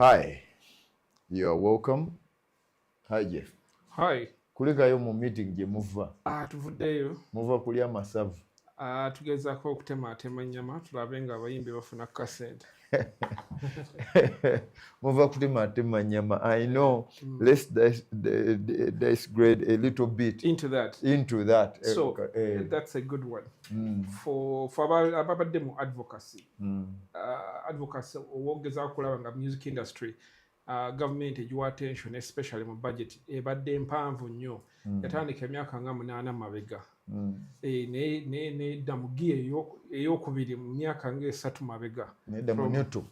Hi, you are welcome. Hi Jeff. Hi. Kuligayo mu meeting gye muva. Tuvuddeyo. Muva kulya masavu. Tugezaako okutematema ennyama tulabe nga abayimbi bafuna kasente. Muva kutematema nnyama. I know. Let's digrade a little bit into that. So that's a good one. For ababadde mu advocacy. Advocacy owogezaako kulaba nga music industry. Government egiwa attention especially mu budget ebadde mpanvu nnyo yatandika emyaka nga 8 mabega nedda mu giye eyokubiri mu myaka nga 3 mabega nedda mu neto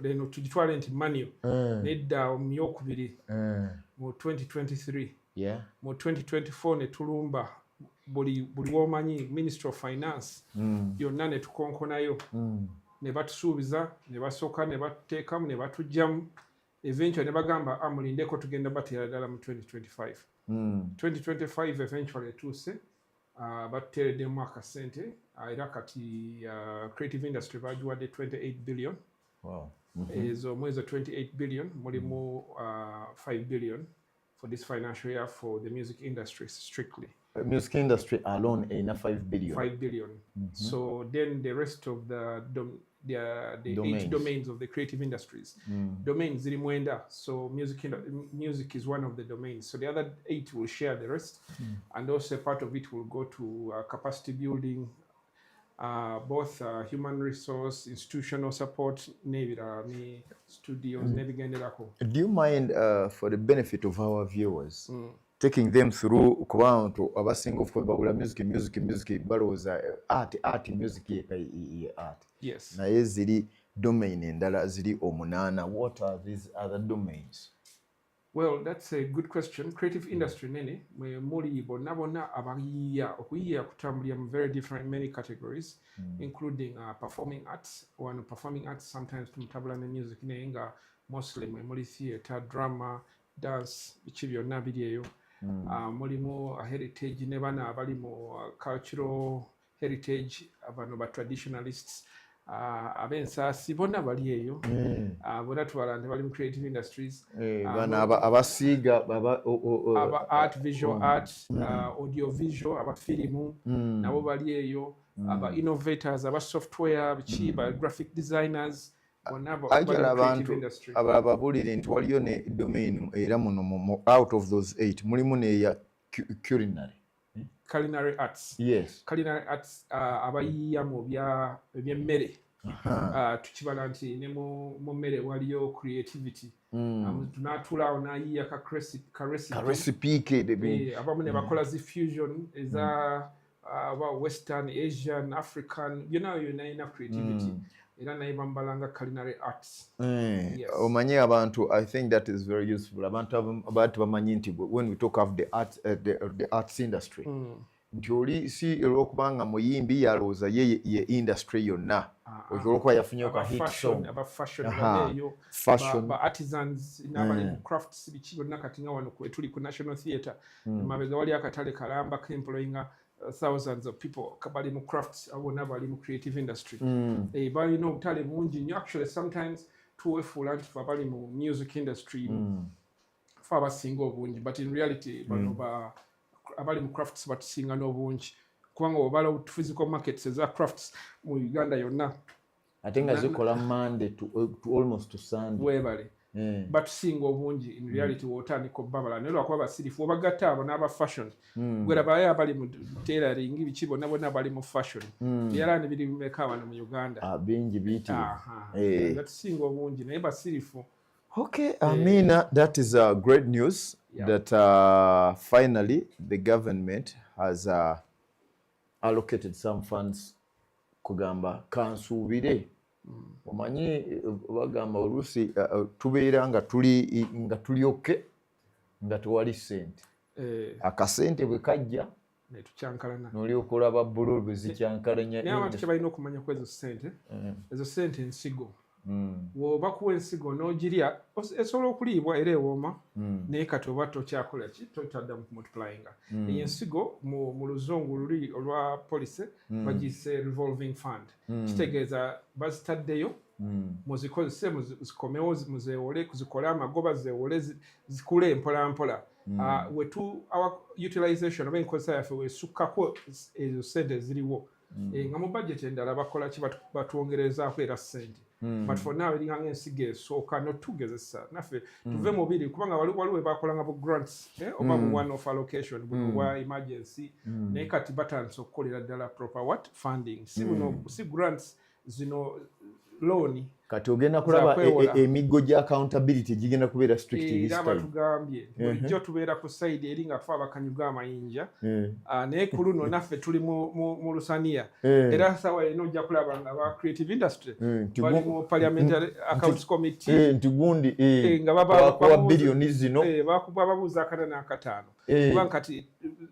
leno tugitwale nti manual nedda mu yokubiri mu 2023 mu 2024 ne tulumba buli womanyi Ministry of Finance yonna ne tukonkonayo ne batusuubiza ne basooka ne bateekamu ne batujjamu eventually ne bagamba mulindeko tugenda bateera ddala mu 2025 2025 eventually etuuse batuteereddemu akasente era kati creative industry bagiwadde 28 billion ezo omwezi 28 billion mulimu 5 billion for this financial year for the music industry strictly. Music industry alone enough 5 billion. 5 billion. So then the rest of the domains. 8 domains of the creative industries. Domains ziri mwenda. So music is one of the domains. So the other 8 will share the rest, and also part of it will go to capacity building, both human resource, institutional support, Navy studios, Navigenderako. Do you mind, for the benefit of our viewers, taking them through kubantu abasinga of babula music balowooza art music art. Yes. Naye ziri domain endala ziri 8. What are these other domains? Well, that's a good question. Creative industry nene muli bonna abayiiya okuyiiya kutambulira mu very different many categories, including performing arts. One performing arts sometimes tumutambula ne music naye nga mostly muli theatre, drama, dance, biki byonna biri eyo. Mulimu heritage ne bana abali mu cultural heritage abano ba traditionalists abensaasi bonna bali eyo bonna tubala nti bali mu creative industries bana abasiiga aba art visual art audio visual aba filimu nabo bali eyo aba innovators aba software biki ba graphic designers abantu ababulire nti waliyo ne domain era muno out of those 8 mulimu neya culinary arts. Yes. Culinary arts abayiiya mu by'emmere tukibala nti ne mu mmere waliyo creativity tunatulaawo nayiiya ka recipe abamu ne bakola zi fusion eza western asian african yona creativity era naye bambalanga culinary arts. Yes. Omanye abantu, I think that is very useful. Abantu bamanyi nti when we talk of the arts industry nti oli si olwokubanga muyimbi yalowooza ye industry yonna olwokuba yafunyeyo ka hit song aba fashion ba artisans n'abali mu crafts biki byonna kati nga wano tuli ku National Theatre mabega wali akatale kalamba employing thousands of people kabali mu crafts abona bali mu creative industry balina obutale bungi nnyo actually sometimes tuwefuula nti fe abali mu music industry fe abasinga obungi but in reality bano abali mu crafts batusinga n'obungi kubanga obala physical markets eza crafts mu Uganda yonna ate nga zikola Monday to almost to Sunday webale batusinga obungi in reality wotandika obbabala naye lwakuba basirifu obagatta abo n'aba fashion gwerabaye abali mu tailoring biki bonna bali mu fashion era ne biri bimeka wano mu Uganda bingi biti batusinga obungi naye basirifu. Okay, Amina, that is great news that finally the government has allocated some funds kugamba kansuubire. Omanyi bagamba oluusi tubeera nga tuli oke nga tewali ssente. Akasente bwe kajja netukyankalana noli okulaba bbulu bwe zikyankalanya. Naye abantu kye balina okumanya ku ezo ssente ezo ssente nsigo. Bwobakuwa ensigo n'ogirya esobola okuliibwa era ewooma naye kati oba tokyakola ki totaddamu kumultiplyinga. Eyo ensigo mu luzungu luli olwa police bagiyise revolving fund. Kitegeeza bazitaddeyo muzikozese muzikomewo muzeewole kuzikola amagoba zeewole zikule mpola mpola. Our utilization oba enkozesa yaffe wesukkako ezo ssente ziriwo nga mu budget endala bakola ki batwongerezaako era ssente. But for now eringa ng'ensigo esooka notugezesa naffe tuve mubiri kubanga waliwo bakolanga bu grants oba bu one off allocation buno bwa emergency naye kati batandise okukolera ddala proper funding si grants zino loan kati ogenda kulaba emiggo gya accountability gigenda kubeera strict this time. Batugambye bulijjo tubeera ku side eri nga tufa abakanyuga amayinja naye ku luno naffe tuli mu lusaniya era sawa eno ojja kulaba nga ba creative industry bali mu parliamentary accounts committee nti gundi nga babakuba billioni zino bakuba babuuza akana n'akataano kubanga kati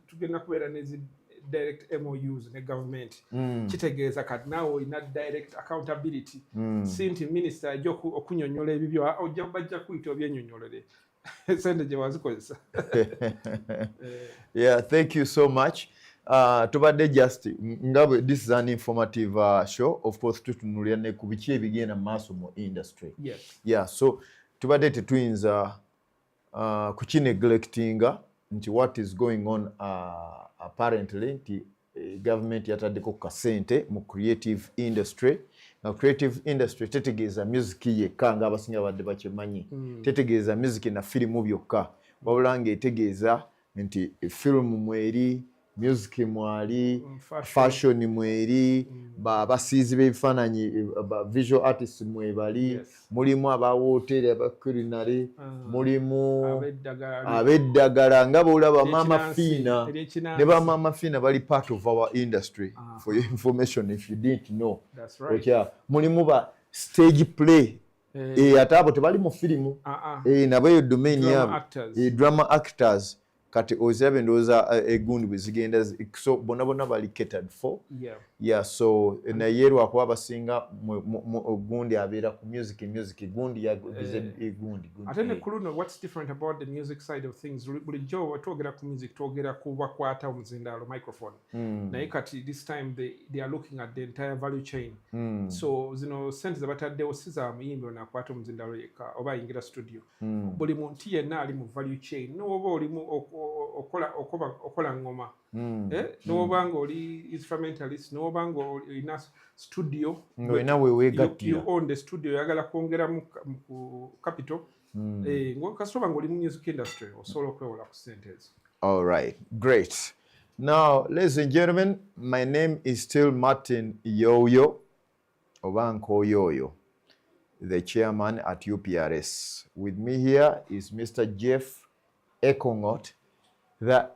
tugenda kubeera nezi direct MOUs ne government kitegeeza kati naawe olina direct accountability si nti minister ajja okunyonyola ebibyo bajja kuyita obyennyonnyolere sente gye wazikozesa. Yeah, thank you so much. Tubadde just ngabe this is an informative show, of course tutunulira ne ku biki ebigenda mu maaso mu industry. Yes. Yeah, so tubadde tetuyinza kukineglectinga nti what is going on apparently nti government yataddeko kasente mu creative industry. Now creative industry tetegeeza music yekka nga abasinga badde bakimanyi tetegeeza music na firimu byokka wabula ng'etegeeza nti firimu mweri music mwali fashion mweri basiizi b'ebifaananyi visual artists mwebali mulimu aba hotel aba culinary mulimu ab'eddagala nga bw'olaba Mama Fina ne ba Mama Fina bali part of our industry for your information if you didn't know. That's right. Okay. Mulimu ba stage play ate abo tebali mu firimu nabo eyo domain yabo drama actors kati ozirabe ndowooza egundi bwe zigenda so bonna bali catered for. Yeah, so naye lwakuba abasinga gundi abeera ku music gundi yaguze gundi ate ne ku luno what's different about the music side of things bulijjo twogera ku music twogera ku bakwata omuzindaalo microphone naye kati this time they are looking at the entire value chain so zino sente zebataddewo si za muyimbi ono akwata omuzindaalo yekka oba ayingira studio buli muntu yenna ali mu value chain n'oba olimu okola ngoma n'oba nga oli instrumentalist n'oba nga olina studio you own the studio oyagala kwongera mu capital kasitoba nga oli mu music industry osobola okwewola ku sente ezo. All right, great. Now, ladies and gentlemen, my name is still Martin Yoyo Obanko Yoyo, the chairman at UPRS. With me here is Mr. Jeff Ekongot, the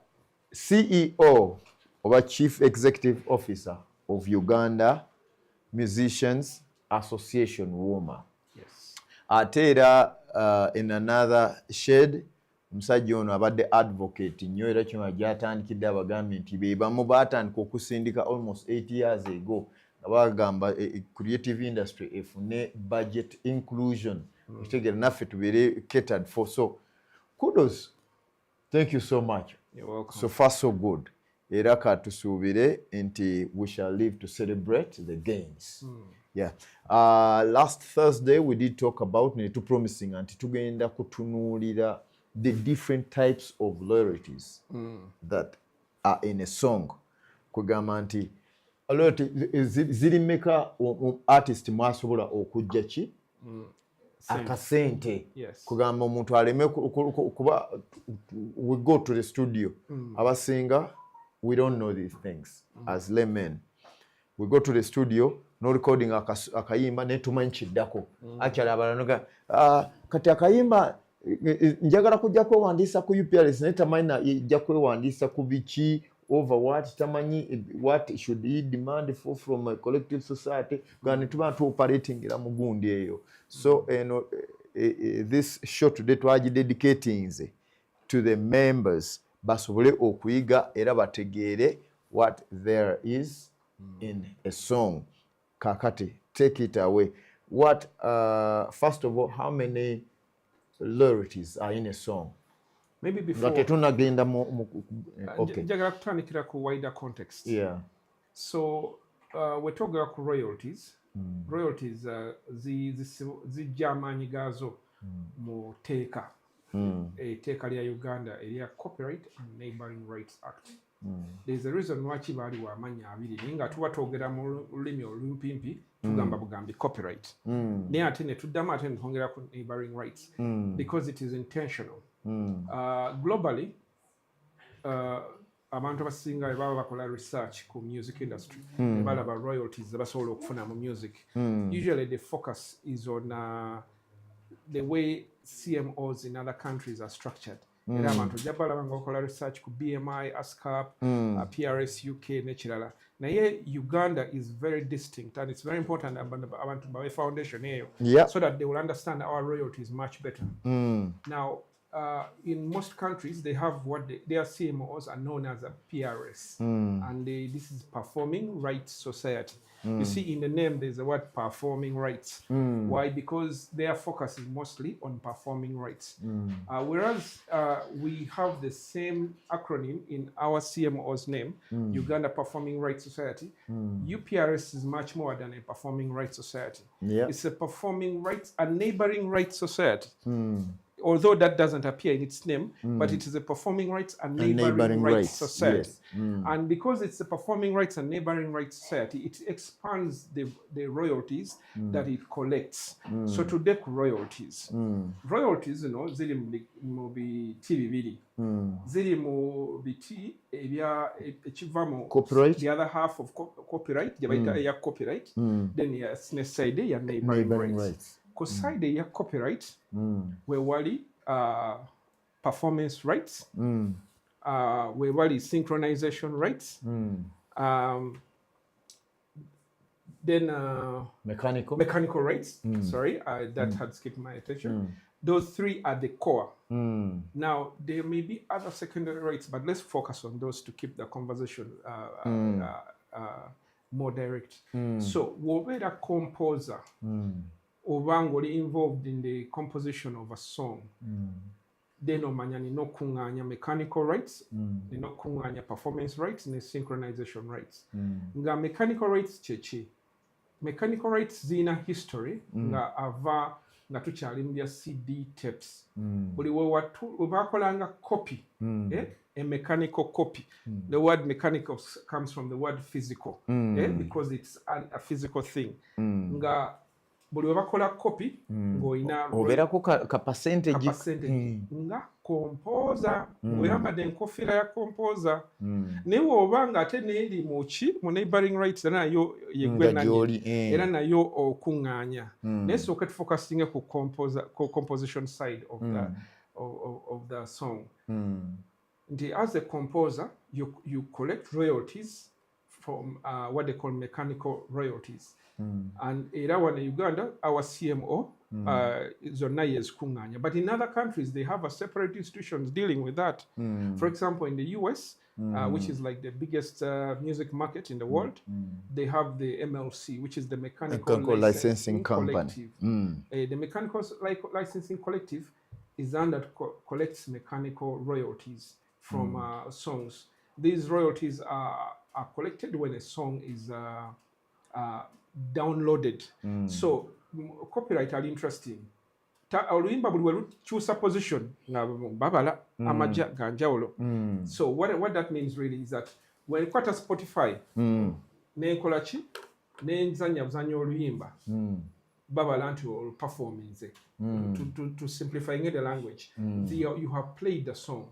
CEO or Chief Executive Officer of Uganda Musicians Association, WOMA. Yes. Atera in another shade, musajja ono abadde advocate nnyo era kino gyatandikidde abagambye nti be bamu baatandika okusindika almost 8 years ago nga bagamba creative industry efune budget inclusion ekitegeera naffe tubeere catered for. So kudos, thank you so much. You're welcome. So far so good. Era katusuubire nti we shall live to celebrate the gains. Yeah. Last Thursday we did talk about netu promising anti tugenda kutunuulira the different types of royalties that are in a song. Kugamba nti zirimeka artist mwasobola okujja ki akasente kugamba omuntu aleme kuba we go to the studio abasinga we don't know these things as laymen. We go to the studio no recording akayimba netumanyi kiddako akyala abalanoga kati akayimba njagala kujja kwewandiisa ku UPRS naye tamanyi jja kwewandiisa ku biki over what tamanyi what should he demand for from a collective society gani tuba tu operating la mugundi eyo. So this show today twagidedicating to the members basobole okuyiga era bategeere what there is in a song. Kakati, take it away. What first of all, how many royalties are in a song? Maybe before okay. Jagala kutandikira ku wider context. Yeah. So we're talking about royalties. royalties zijja amaanyi gaazo mu teeka etteeka lya Uganda erya Copyright and Neighbouring Rights Act. There's a reason lwaki baaliwo amanya abiri naye nga tuba twogera mu lulimi olumpimpi tugamba bugambi copyright naye ate ne tuddamu ate ne twongera ku neighbouring rights because it is intentional. Globally abantu abasinga baba bakola research ku music industry balaba royalties zebasobola okufuna mu music. Usually the focus is on the way CMOs in other countries are structured. Era abantu ojja balaba nga bakola research ku BMI, ASCAP, PRS UK nekirala. Naye Uganda is very distinct and it's very important abantu bawe foundation eyo so that they will understand our royalties much better. Now in most countries they have what their CMOs are known as a PRS and this is Performing Rights Society. You see in the name there's the word performing rights. Why? Because their focus is mostly on performing rights. Whereas we have the same acronym in our CMO's name, Uganda Performing Rights Society. UPRS is much more than a performing rights society. It's a performing rights and neighboring rights society. Although that doesn't appear in its name, but it is a performing rights and neighboring rights society. And because it's a performing rights and neighboring rights society, it expands the royalties that it collects. So to take royalties, royalties, you know, ziri mu biti bibiri. Ziri mu biti ekiva mu copyright, the other half of copyright, ya copyright, then ne side ya neighboring rights. Side ya copyright we wali performance rights we wali synchronization rights then mechanical rights sorry that had skipped my attention. Those three are the core. Now there may be other secondary rights, but let's focus on those to keep the conversation more direct. So wobera composer obanga involved in the composition of a song, then omanya nina okunganya mechanical rights, nina okunganya performance rights ne synchronization rights. Nga mechanical rights chechi. Mechanical rights zina history nga ava nga tukyali mu bya CD tapes. Buli webakolanga copy, a mechanical copy. The word mechanical comes from the word physical, because it's a physical thing. Nga buli webakola copy ng'olina obeerako ka percentage nga composer oyambadde enkofiira ya composer naye bw'obanga ate neeri mu neighboring rights era nayo yegwenani era nayo okuŋŋaanya naye sooka tufocusinge ku composition side of the song. Nti as a composer you collect royalties from what they call mechanical royalties. And era wano Uganda, our CMO zonna yezikuŋŋaanya. But in other countries, they have a separate institutions dealing with that. For example, in the US, which is like the biggest music market in the world, they have the MLC, which is the Mechanical Licensing Collective. The Mechanical Licensing Collective is one that collects mechanical royalties from songs. These royalties are collected when a song is downloaded. So copyright are interesting. Oluyimba buli lukyusa position nga babala amajja ganjawulo. So what that means really is that when kwata Spotify nenkola ki nenzanya buzanya oluyimba babala nti oluperforminze to simplifying the language, you have played the song.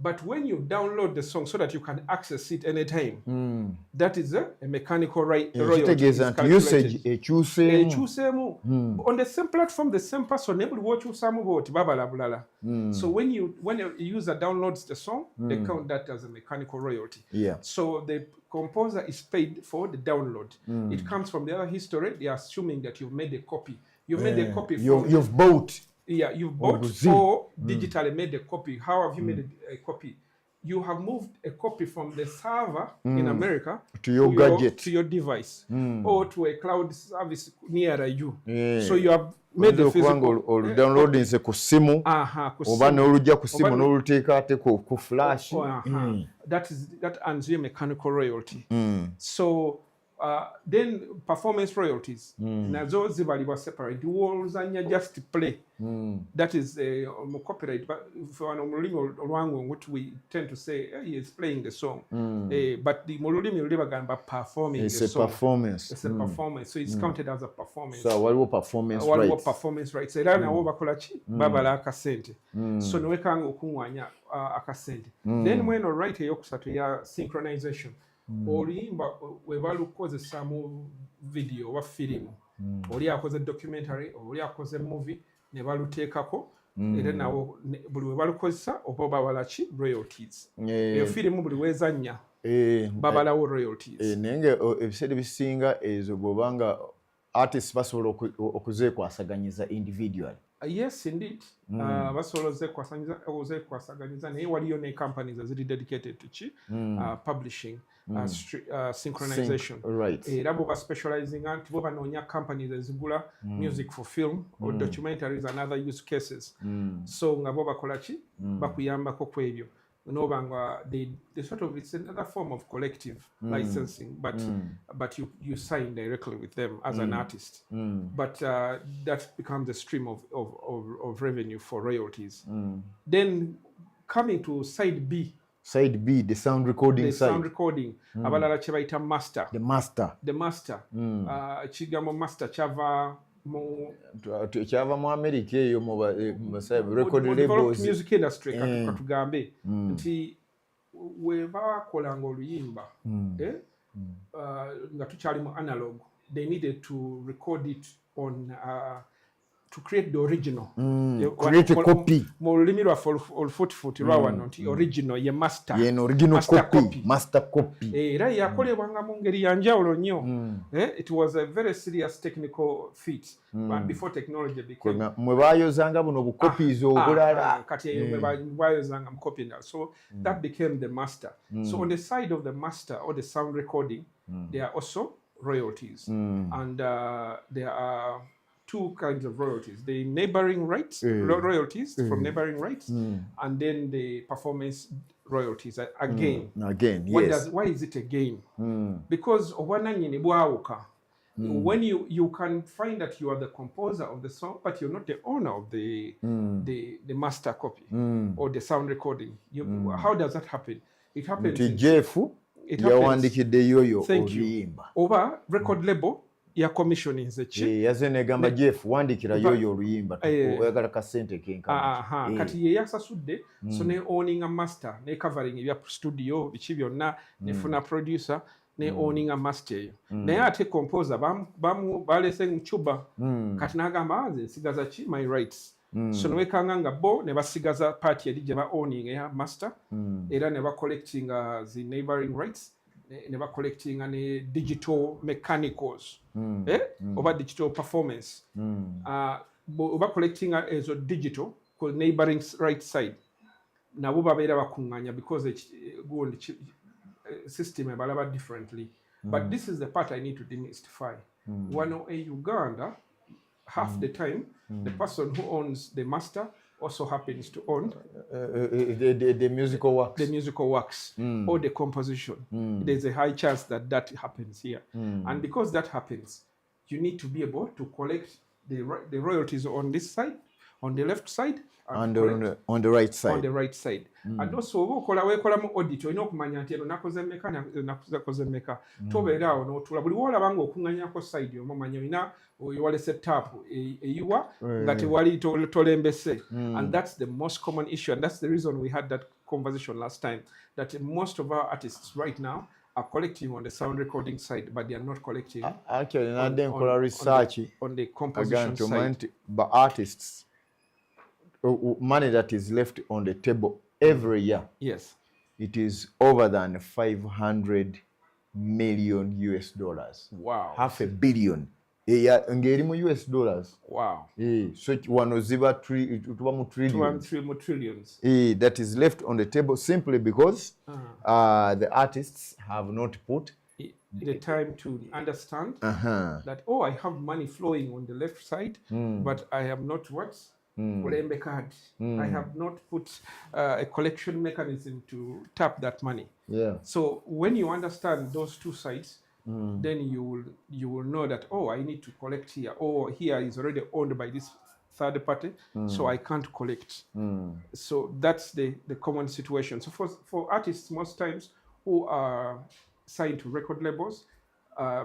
But when you download the song so that you can access it anytime, that is a mechanical royalty. Usage on the same platform, the same person able to watch babala. So when a user downloads the song, they count that as a mechanical royalty. So the composer is paid for the download. It comes from the other history. They are assuming that you've made a copy. You've made a copy. You've bought. Yeah, you've bought or digitally made a copy. How have you made a copy? You have moved a copy from the server in America to your gadget, to your device, or to a cloud service nearer you. So you have made the physical. Or downloading se ku simu. Oba n'olujja ku simu n'oluteeka ate ku flash. That earns you a mechanical royalty. So Then performance royalties. Nazo zibalibwa separate. Woluzanya just play. That is copyright. But for an omulimi which we tend to say he is playing the song. But the mululimi ulibagamba performing the song. It's a performance. It's a performance. So it's counted as a performance. So waliwo performance rights. Waliwo performance rights. Era nawo bakola ki? Babala akasente. So nowekanga okuŋŋwanya akasente. Then mweno right eyokusatu ya synchronization. Oluyimba webalukozesa mu video wa firimu. Oli akoze documentary, oli akoze movie, ne baluteekako. Era nawo buli webalukozesa oba babala ki? Royalties. Eyo firimu buli weezannya babalawo royalties. Nenge ebiseera bisinga ezo bw'obanga artists basobola okuzeekwasaganyiza individual. Yes, indeed. Basobola ozeekwasaganyiza naye waliyo ne companies eziri dedicated to ki? Publishing. Synchronization. Right. Era bo specializing anti bo banoonya companies ezigula music for film or documentaries and other use cases. So nga bo bakola ki? Bakuyambako kwebyo. Nobanga they sort of, it's another form of collective licensing, but you sign directly with them as an artist. But that becomes a stream of revenue for royalties. Then coming to side B. Side B, the sound recording the side. Sound recording. Abalala kye bayita master. The master. The master. Kigambo master kyava kyava mu America eyo mu record labels. Music industry katugambe nti we bakolanga oluyimba nga tukyali mu analog, they needed to record it on to create the original. Create a copy. Mu lulimi lwaffe olufuutifuuti lwawano nti original ye master. Ye original copy. Master copy. Era yakolebwanga mu ngeri ya njawulo nnyo. It was a very serious technical feat. But before technology became. Mwe bayozanga buno bu copies obulala. Kati eyo mwe bayozanga mu copy now. So that became the master. So on the side of the master or the sound recording, there are also royalties. And there are two kinds of royalties: the neighboring rights, royalties from neighboring rights, and then the performance royalties. Again, yes. Why is it again? Because when you can find that you are the composer of the song, but you're not the owner of the master copy or the sound recording. How does that happen? It happens. It happens. Thank you. Over record label. Ya commissioning ze chi yazene gamba Jeff wandikira yoyo oluyimba oyagala ka sente kenkana kati ye yasasudde so ne owning a master ne covering ebya studio bichi byonna ne funa producer ne owning a master eyo naye ate composer bamu balese mu chuba kati nagamba nze nsigaza ki my rights so nwekanga nga bo ne basigaza party eri gye ba owning ya master era ne ba collecting the neighboring rights ne ba collecting ne digital mechanicals over digital performance oba collecting ezo digital called neighboring right side nabo babeera bakuŋŋanya because gundi system ebalaba differently but this is the part I need to demystify. Wano Uganda half the time the person who owns the master also happens to own the musical works. The musical works or the composition. There's a high chance that happens here. And because that happens, you need to be able to collect the royalties on this side, on the left side, and on the right side. On the right side. And also, wekola mu audit, olina okumanya nti eno nakoze mmeka nakoze mmeka. Tobeera awo n'otuula. Buli w'olabanga okuŋŋanyako side omwo manya olina walese taapu eyiwa nga tewali tolembese. And that's the most common issue. And that's the reason we had that conversation last time. That most of our artists right now are collecting on the sound recording side, but they are not collecting actually on the composition side. But artists, money that is left on the table every year, yes, it is over than $500 million US. Wow, $500 million. Ngeri mu US dollars. Wow. So wano ziba tuba mu trillions. That is left on the table simply because the artists have not put the time to understand that I have money flowing on the left side, but I have not what? I have not put a collection mechanism to tap that money. Yeah. So when you understand those two sides, then you will know that, oh, I need to collect here, or here is already owned by this third party, so I can't collect. So that's the common situation. So for artists, most times who are signed to record labels,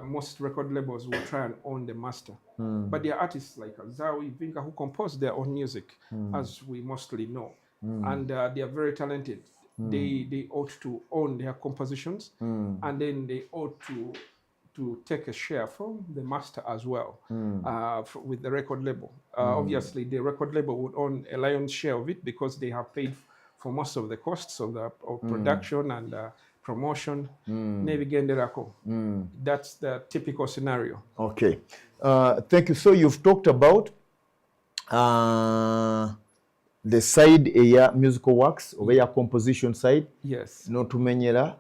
most record labels will try and own the master. But there are artists like Zawi, Vinka, who compose their own music, as we mostly know. And they are very talented. They ought to own their compositions, and then they ought to take a share from the master as well, with the record label. Obviously, the record label would own a lion's share of it because they have paid for most of the costs of production and promotion. That's the typical scenario. Okay. Thank you. So you've talked about the side musical works, or composition side. Yes. No tumenyera,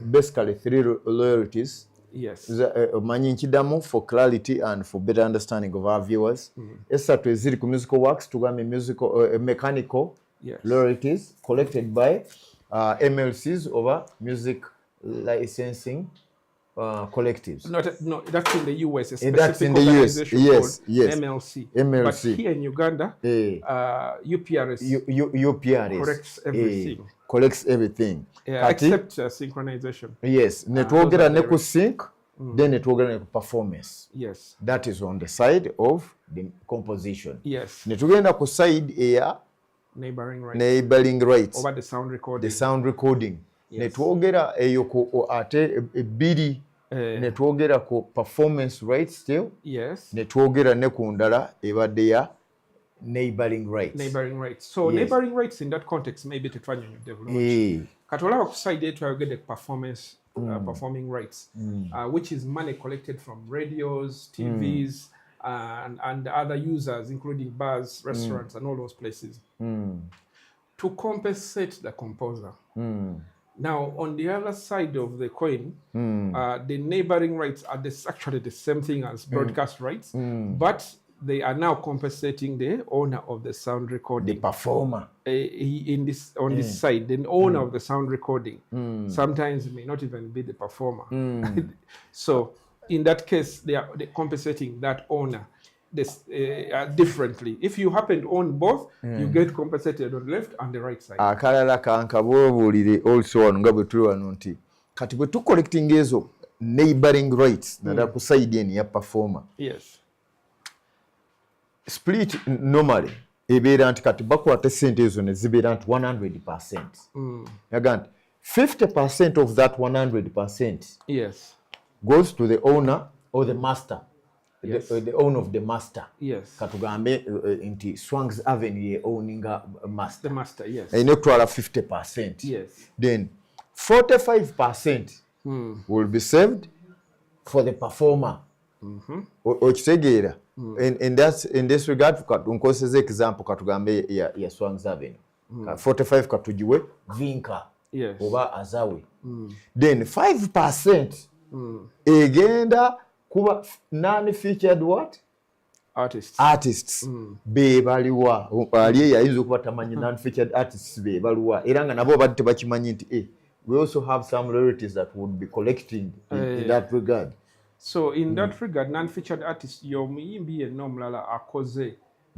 basically 3 royalties. Yes. For clarity and for better understanding of our viewers. Esatu eziri ku musical works, tugambe musical mechanical royalties collected by MLCs over music licensing collectives. No, that's in the US. A specific that's in the US. Yes, yes. MLC. MLC. But here in Uganda, UPRS. UPRS collects everything. Collects everything. Except synchronization. Yes. Netwogera ne ku sync, then netwogera ne ku performance. Yes. That is on the side of the composition. Yes. Netugenda ku side neighboring rights. Over the sound recording. The sound recording. Yes. Netwogera eyo ku ate ebiri netwogera ku performance rights still. Yes. Netwogera ne ku ndala ebadde ya neighboring rights. Neighboring rights. So neighboring rights in that context maybe to try and develop. Katolaba ku side to get the performance performing rights, which is money collected from radios, TVs, and other users, including bars, restaurants, and all those places, to compensate the composer. Now, on the other side of the coin, the neighboring rights are actually the same thing as broadcast rights, but they are now compensating the owner of the sound recording. The performer. On this side, the owner of the sound recording. Sometimes it may not even be the performer. So in that case, they're compensating that owner differently. If you happen to own both, you get compensated on the left and the right side. Akalala kanka bwobulire also nga bwe tuli wano nti kati bwe collecting ezo neighboring rights nada ku side eni ya performer. Yes. Split normally ebeera nti kati bakwata sente ezo ne zibeera nti 100%. Yaga nti 50% of that 100% yes goes to the owner or the master. Yes. The owner of the master. Yes. Katugambe inti Swanks Avenue ye owning master. The master, yes. And you 50%. Yes. Then 45% will be saved for the performer. Okitegeera. In this regard, unkoseze example katugambe ya Swanks Avenue. 45 katujiwe Vinka. Yes. Oba Azawe. Then 5% egenda kuba non-featured what? Artists. Be baliwa. Ali yayinza okuba tamanyi non-featured artists be baliwa. Era nga nabo badde tebakimanyi nti we also have some royalties that would be collecting in that regard. So in that regard, non-featured artists, yo muyimbi yenna omulala akoze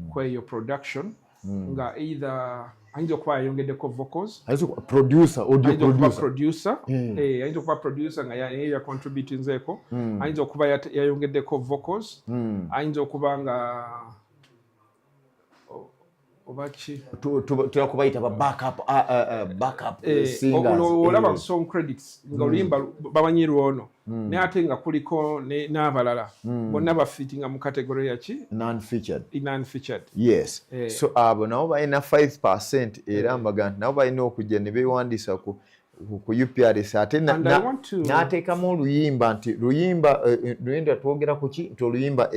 kweyo production nga either ayinza okuba yayongeddeko vocals, producer, audio producer, ayinza okuba producer nga ya contributinzeeko, ayinza okuba yayongeddeko vocals, ayinza okuba nga obaki tuyakubayita ba backup singers. Olaba song credits nga oluyimba babanyirwa ono naye ate nga kuliko n'abalala bonna bafitinga mu category yaki non-featured. Yes. So abo nabo balina 5% era mbaga nti nabo balina okujja ne beewandiisa ku UPRS ate n'ateekamu oluyimba nti luyimba twogera ku ki nti oluyimba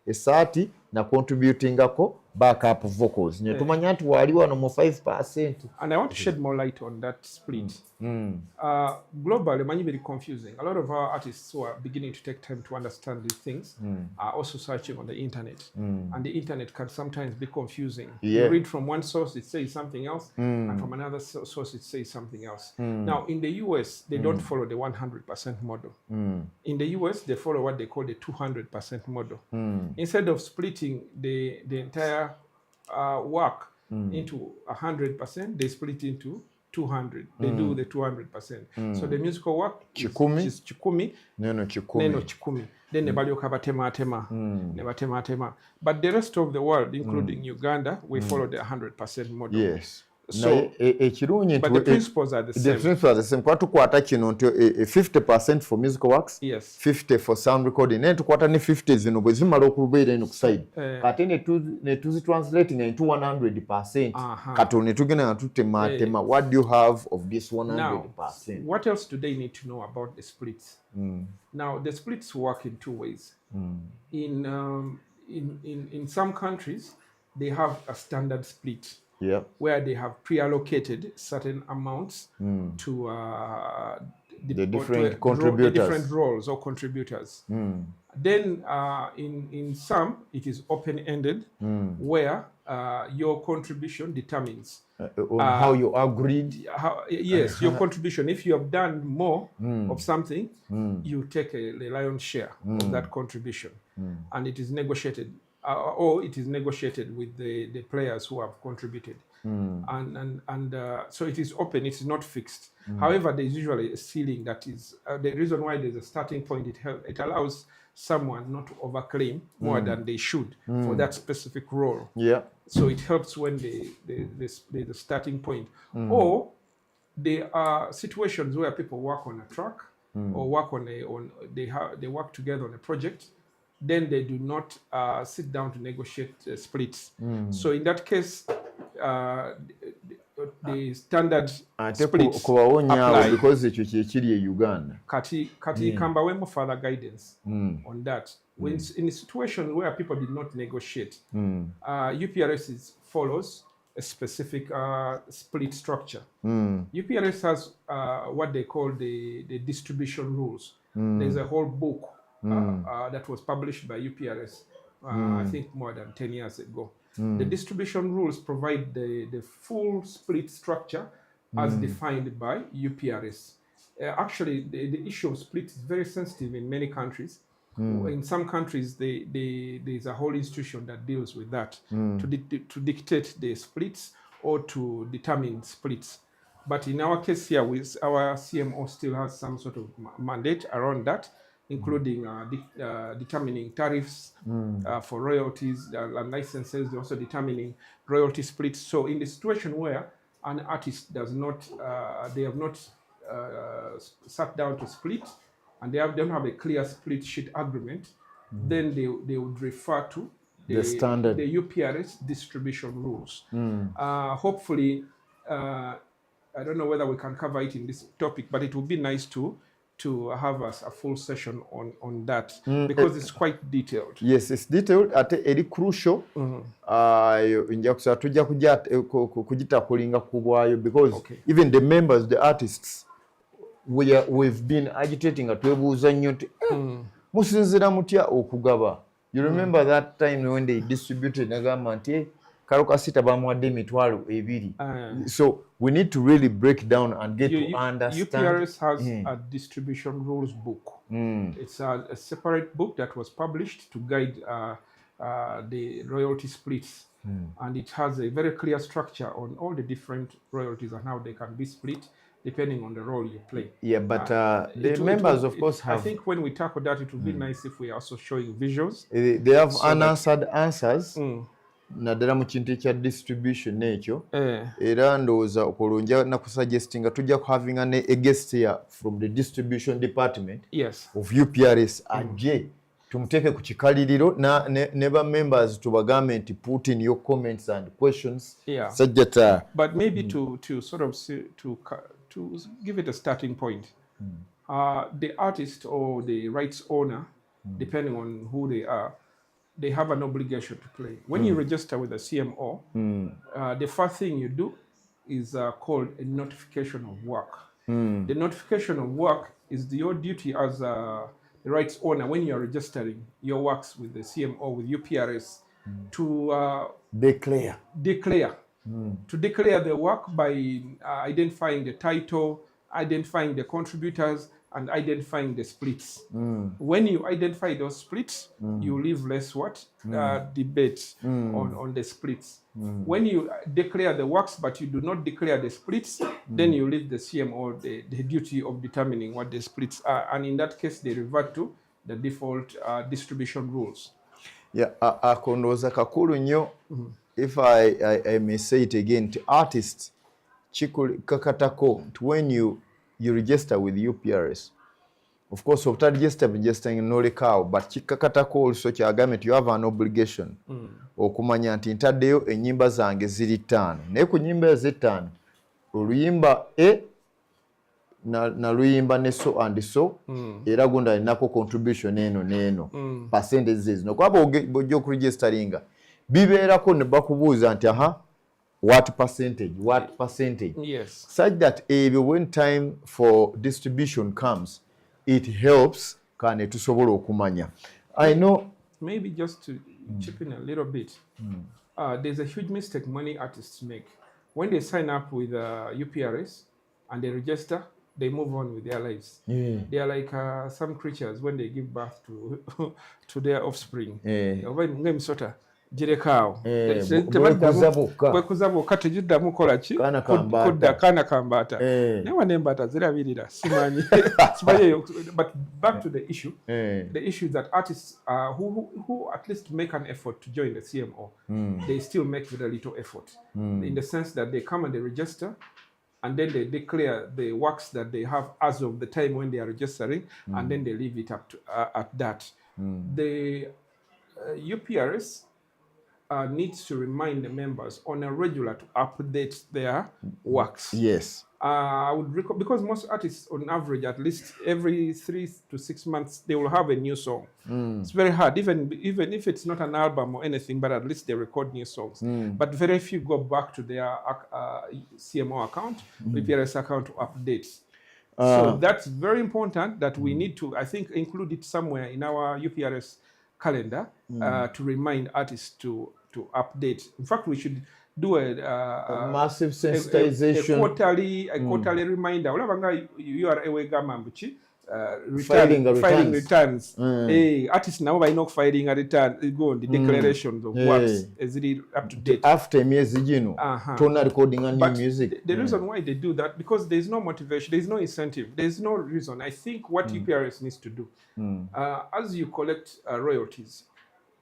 esaati na contributingako backup vocals. Tumanya nti wali wano mu 5%. And I want to shed more light on that split. Globally, many very confusing. A lot of our artists who are beginning to take time to understand these things are also searching on the internet. And the internet can sometimes be confusing. You read from one source, it says something else, and from another source, it says something else. Now, in the US, they don't follow the 100% model. In the US, they follow what they call the 200% model. Instead of splitting the entire work into 100%, they split into 200. They do the 200%. So the musical work is chikumi, neno chikumi. Then nebalyoka batema. But the rest of the world, including Uganda, we follow the 100% model. Yes. So, but the principles are the same. The principles are the same. Kwa tukwata kino nti 50% for musical works, yes. 50 for sound recording. Ne tukwata ni 50 zino bwe zimala okubeera eno kuside. Kati ne tuzi translating into 100%. Kati ne tugenda nga tutema. What do you have of this 100%? Now, what else do they need to know about the splits? Now, the splits work in two ways. In some countries, they have a standard split. Where they have pre-allocated certain amounts to the different contributors, the different roles or contributors. Then in some, it is open-ended, where your contribution determines how you agreed. Yes, your contribution. If you have done more of something, you take the lion's share of that contribution, and it is negotiated. Or it is negotiated with the players who have contributed. So it is open, it is not fixed. However, there is usually a ceiling that is, the reason why there's a starting point, it allows someone not to overclaim more than they should for that specific role. So it helps when there's a starting point. Or there are situations where people work on a track or work they work together on a project. Then they do not sit down to negotiate splits. So in that case, the standard splits apply. Because ekyo kyekiri e Uganda. Kati kambawemo further guidance on that. When in a situation where people did not negotiate, UPRS follows a specific split structure. UPRS has what they call the distribution rules. There's a whole book that was published by UPRS, I think more than 10 years ago. The distribution rules provide the full split structure as defined by UPRS. Actually, the issue of split is very sensitive in many countries. In some countries, there's a whole institution that deals with that to dictate the splits or to determine splits. But in our case here, our CMO still has some sort of mandate around that, including determining tariffs for royalties and licenses, also determining royalty splits. So in the situation where an artist does not, they have not sat down to split, and they don't have a clear split sheet agreement, then they would refer to the standard, the UPRS distribution rules. Hopefully, I don't know whether we can cover it in this topic, but it would be nice to have a full session on that because it's quite detailed. Yes, it's detailed. Ate eri crucial. Nja kusaba tujja kugitakulinga kubwayo because even the members, the artists, we've been agitating nga twebuuza nnyo nti musinzira mutya okugaba. You remember that time when they distributed nagamba nti Karo Kasita bamuwadde emitwalo 2. So we need to really break down and get to understand. UPRS has a distribution rules book. It's a separate book that was published to guide the royalty splits. And it has a very clear structure on all the different royalties and how they can be split depending on the role you play. Yeah, but the members, of course, have... I think when we tackle that, it would be nice if we are also showing visuals. They have unanswered answers. Naddala mu kintu ekya distribution ekyo era ndowooza okulunja nakusuggesting nga tujja having a guest here from the distribution department of UPRS ajje tumuteeke ku kikaliriro ne ba members tubagambe nti put in your comments and questions but maybe to sort of to give it a starting point. The artist or the rights owner, depending on who they are, they have an obligation to play. When you register with the CMO, the first thing you do is called a notification of work. The notification of work is your duty as the rights owner when you are registering your works with the CMO, with UPRS, to declare. To declare the work by identifying the title, identifying the contributors, and identifying the splits. When you identify those splits, you leave less debate on the splits. When you declare the works but you do not declare the splits, then you leave the CMO the duty of determining what the splits are, and in that case they revert to the default distribution rules. Yeah, akondoza kakulu nnyo. If I may say it again, to artists, kakatako, when you register with UPRS, of course, of that registering no recall, but kakatako also kyagame, you have an obligation. Okumanya nti ntaddeyo ennyimba zange ziri 5. Naye ku nnyimba ezi5, oluyimba na luyimba ne so and so, era gunda alinako contribution eno n'eno, percentage zino. Kwaba bojja okuregisteringa, bibeerako ne bakubuuza nti what percentage. Yes. Such that when time for distribution comes, it helps kane tusobola okumanya. I know. Maybe just to chip in a little bit, there's a huge mistake many artists make. When they sign up with UPRS and they register, they move on with their lives. They are like some creatures when they give birth to their offspring. Jirekao. Bwekuzabuka tejiddamu kola ki? Kudda kana kambata. Newa nembata zirabirira simanyi. But back to the issue. The issue is that artists who at least make an effort to join the CMO, they still make very little effort. In the sense that they come and they register, and then they declare the works that they have as of the time when they are registering, and then they leave it up to, at that. The UPRS needs to remind the members on a regular to update their works. Yes. I would because most artists, on average, at least every 3 to 6 months, they will have a new song. It's very hard, even if it's not an album or anything, but at least they record new songs. But very few go back to their CMO account, UPRS account to update. So that's very important that we need to, I think, include it somewhere in our UPRS calendar to remind artists to update. In fact, we should do a massive sensitization, a quarterly reminder. You are away gamambuchi. Filing returns. Artists now by not filing a return. Go the declarations of works is it up to date. After music, tona recording and new music. The reason why they do that, because there is no motivation, there is no incentive, there is no reason. I think what UPRS needs to do, as you collect royalties,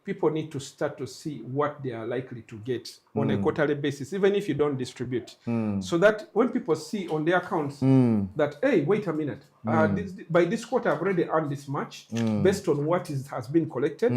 people need to start to see what they are likely to get on a quarterly basis, even if you don't distribute. So that when people see on their accounts that, hey, wait a minute, by this quarter I've already earned this much based on what has been collected.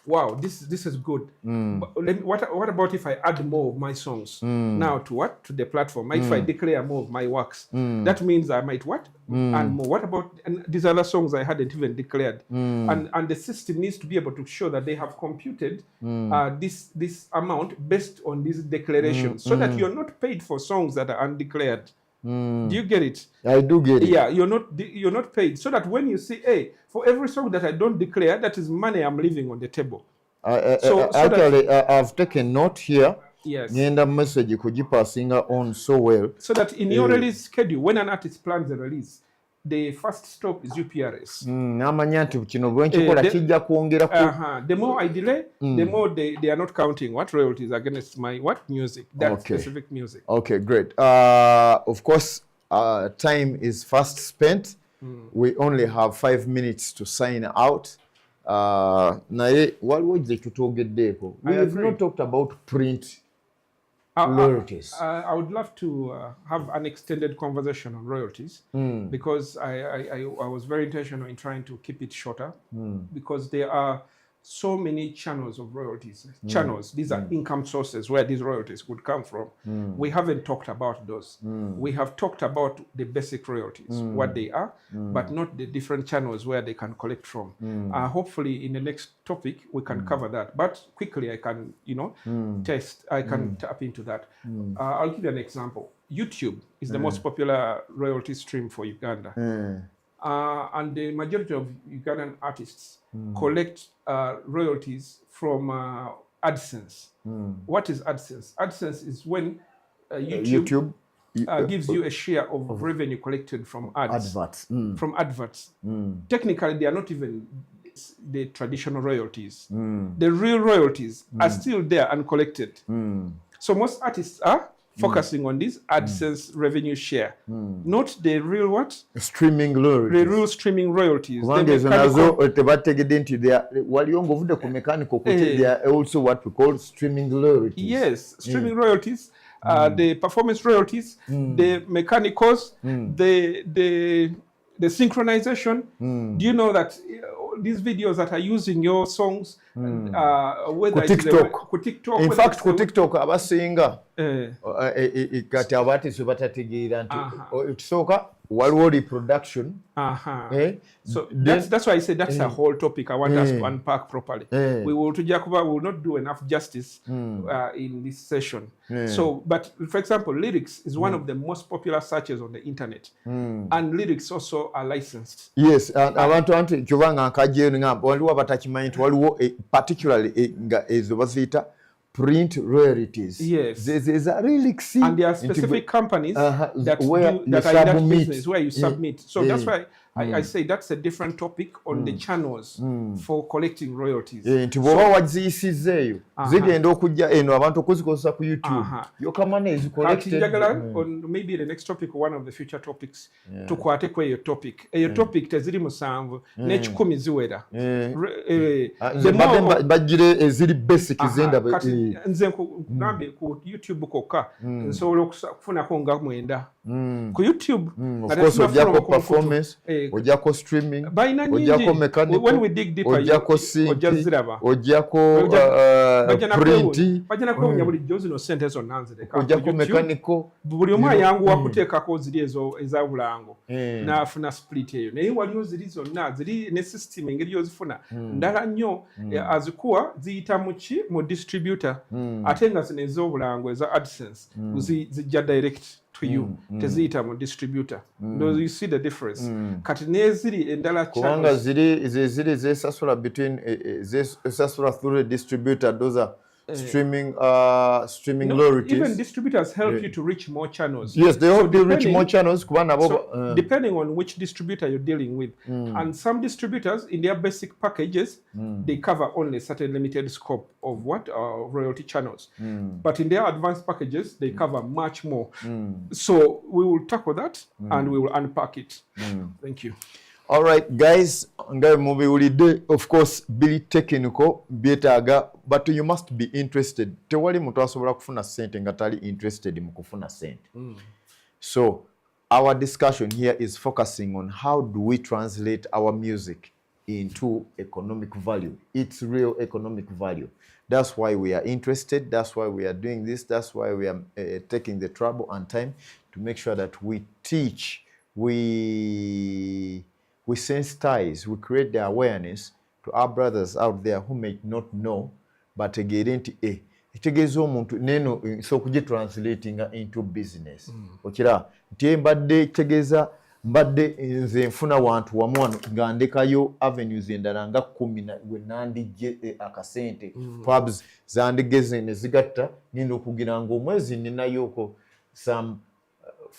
Wow, this is good. But what about if I add more of my songs now to the platform? If I declare more of my works, that means I might and more. What about these other songs I hadn't even declared? And the system needs to be able to show that they have computed this amount based on these declarations, so that you're not paid for songs that are undeclared. Do you get it? I do get it. Yeah, you're not paid, so that when you see, hey, for every song that I don't declare, that is money I'm leaving on the table. Actually, I've taken note here. Yes. Ngenda message passing on so well. So that in your release schedule, when an artist plans a release, the first stop is UPRS. The more I delay, the more they are not counting royalties against my music, specific music. Okay, great. Of course, time is fast spent. We only have 5 minutes to sign out. What was the tutorial? We have not talked about print royalties. I would love to have an extended conversation on royalties, because I was very intentional in trying to keep it shorter, because there are so many channels of royalties. Channels, these are income sources where these royalties could come from. We haven't talked about those. We have talked about the basic royalties, what they are, but not the different channels where they can collect from. Hopefully in the next topic, we can cover that. But quickly, I can, I can tap into that. I'll give you an example. YouTube is the most popular royalty stream for Uganda. And the majority of Ugandan artists collect royalties from AdSense. What is AdSense? AdSense is when YouTube gives you a share of revenue collected from adverts. From adverts. Technically, they are not even the traditional royalties. The real royalties are still there uncollected. So most artists are focusing on this AdSense revenue share, not the real what? Streaming royalties. The real streaming royalties. They are also what we call streaming royalties. Yes, streaming royalties, the performance royalties, the mechanicals, the synchronization. Do you know that these videos that are using your songs, whether it's TikTok, in fact, TikTok abasinga kati abati sebatategeera nti ekisooka waliwo reproduction. So that's why I said that's a whole topic I want us to unpack properly. We will not do enough justice in this session. So, but for example, lyrics is one of the most popular searches on the internet, and lyrics also are licensed. Yes, abantu anti kyobanga nkajje ngamba waliwo abatakimanyi nti waliwo particularly ezo baziyita print royalties. Yes. There's a lyrics. And there are specific companies that are in that business where you submit. So that's why I say that's a different topic on the channels for collecting royalties. Nti bwoba waziyisizeeyo zigenda okujja eno abantu okuzikozesa ku YouTube. Yokamana is collected. On maybe the next topic or one of the future topics tukwate ku eyo topic. Eyo topic teziri musanvu n'ekikumi ziwera. Bajjire eziri basic zenda nze nkugambe ku YouTube kokka nsobola okufunako nga 9 ku YouTube. Of course, ojjako performance, ojjako streaming, ojjako mechanical, when we dig deeper, ojjako sync, ojjako print, bajja nakwewunya bulijjo zino sente zonna nzireka, ojjako mechanical. Buli omu ayanguwa kuteekako ziri eza bulango n'afuna split eyo, naye waliwo ziri zonna ziri ne system engeri yozifuna ndala nnyo azikuwa ziyita mu distributor ate nga zino ez'obulango eza AdSense zijja direct to you teziyita mu distributor. Those you see the difference. Kati neziri endala kubanga ziri zesasula between zesasula through the distributor, those are streaming royalties. Even distributors help you to reach more channels. Yes, they help you reach more channels. So depending on which distributor you're dealing with. And some distributors in their basic packages, they cover only certain limited scope of royalty channels. But in their advanced packages, they cover much more. So we will tackle that and we will unpack it. Thank you. All right, guys, of course, Billy technical, betaga, but you must be interested. Tewali muntu asobola kufuna sente nga tali interested mu kufuna sente. So, our discussion here is focusing on how do we translate our music into economic value. It's real economic value. That's why we are interested. That's why we are doing this. That's why we are taking the trouble and time to make sure that we teach, we sensitize, we create the awareness to our brothers out there who may not know, but again, itegeeza omuntu neno so translating into business. Okira nti mbadde kitegeeza mbadde nze nfuna wantu wamu nga ndekayo avenues endala nga 10 gwe nandijje akasente pubs zandigeze ne zigatta ngenda okugira ngo omwezi ninayoko some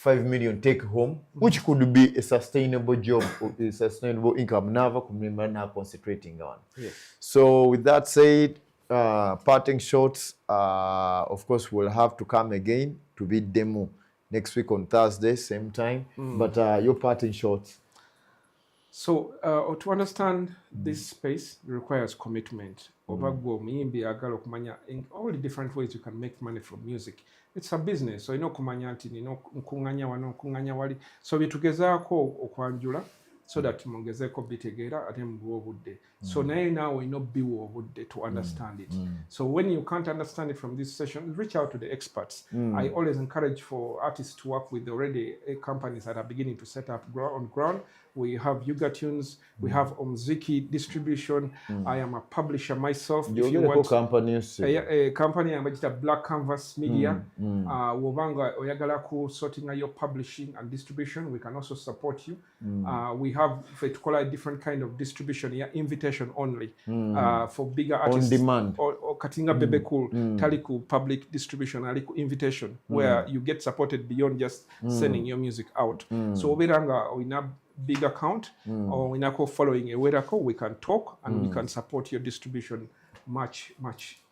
5 million take home, which could be a sustainable job, a sustainable income. Never now concentrating on. Yes. So with that said, parting shots, of course, we'll have to come again to be demo next week on Thursday, same time. But your parting shots. So to understand this space requires commitment. In all the different ways you can make money from music. It's a business, so kumanya nti nkunganya wano nkunganya wali. So bitugezaako okwanjula so that mwongezeko bitegeera ate mubuwa obudde. So naye naawe olina biwa obudde to understand it. So when you can't understand it from this session, reach out to the experts. I always encourage for artists to work with already companies that are beginning to set up on ground. We have Yuga Tunes, we have Omziki Distribution. I am a publisher myself. If you want companies, a company I'm Black Canvas Media. Wobanga oyagala ku sorting your publishing and distribution, we can also support you. We have a different kind of distribution, invitation only, for bigger artists. On demand. Or Katinga Bebe Cool, Taliku public distribution, Aliku invitation, where you get supported beyond just sending your music out. So Obiranga, we have big account, or we are following a Werako, we can talk and we can support your distribution much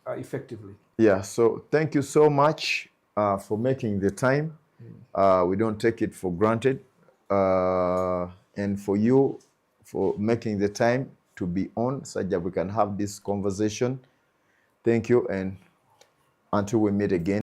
effectively. Yeah, so thank you so much for making the time. We don't take it for granted. And for you, for making the time to be on, so that we can have this conversation. Thank you, and until we meet again.